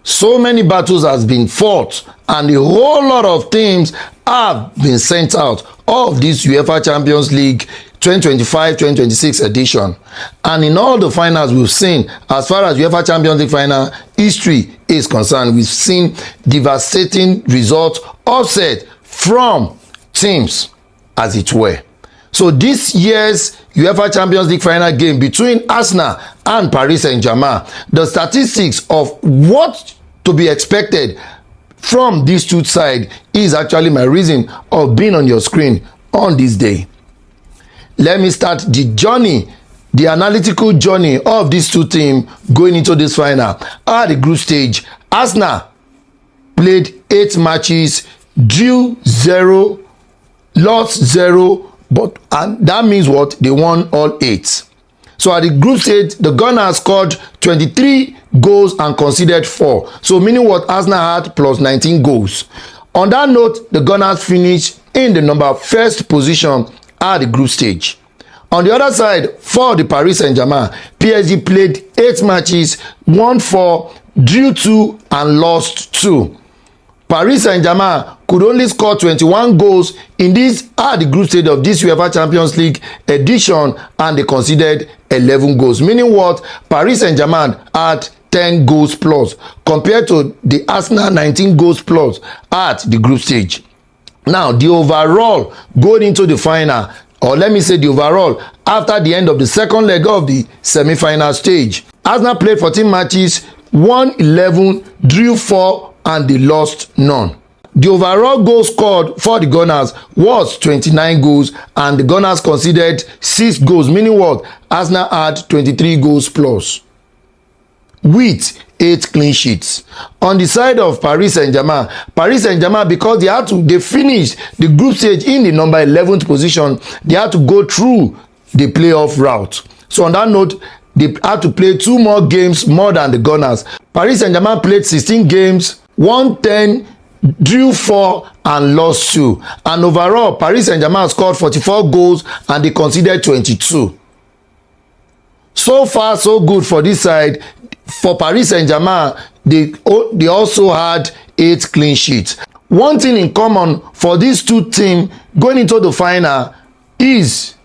So many battles has been fought and a whole lot of teams have been sent out of this UEFA Champions League 2025-2026 edition. And in all the finals we've seen, as far as UEFA Champions League final history is concerned, we've seen devastating results upset from teams, as it were. So this year's UEFA Champions League final game between Arsenal and Paris Saint-Germain, the statistics of what to be expected from these two sides is actually my reason of being on your screen on this day. Let me start the journey, the analytical journey of these two teams going into this final. At the group stage, Arsenal played 8 matches, drew 0, lost 0, and that means what? They won all 8. So at the group stage, the Gunners scored 23 goals and conceded 4. So meaning what? Arsenal had plus 19 goals. On that note, the Gunners finished in the first position at the group stage. On the other side, for the Paris Saint-Germain, PSG played 8 matches, won 4, drew 2 and lost 2. Paris Saint-Germain could only score 21 goals in this at the group stage of this UEFA Champions League edition, and they conceded 11 goals. Meaning what? Paris Saint-Germain had 10 goals plus compared to the Arsenal 19 goals plus at the group stage. Now, the overall going into the final, or let me say the overall after the end of the second leg of the semi-final stage, Arsenal played 14 matches, won 11, drew 4, and they lost none. The overall goal scored for the Gunners was 29 goals, and the Gunners conceded 6 goals, meaning what? Arsenal had 23 goals plus, with 8 clean sheets. On the side of Paris Saint-Germain, because they finished the group stage in the number 11th position, they had to go through the playoff route. So on that note, they had to play 2 more games more than the Gunners. Paris Saint-Germain played 16 games, won 10, drew 4 and lost 2. And overall, Paris Saint-Germain scored 44 goals and they conceded 22. So far, so good for this side. For Paris Saint-Germain, they also had 8 clean sheets. One thing in common for these two teams going into the final is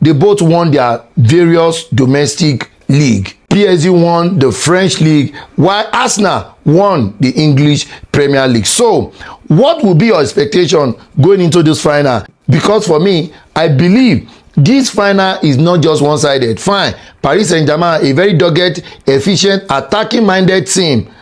they both won their various domestic league. PsG won the French league, while Arsenal won the English Premier League. So what will be your expectation going into this final? Because for me, I believe this final is not just one-sided. Fine, Paris Saint-Germain, a very dogged, efficient, attacking-minded team,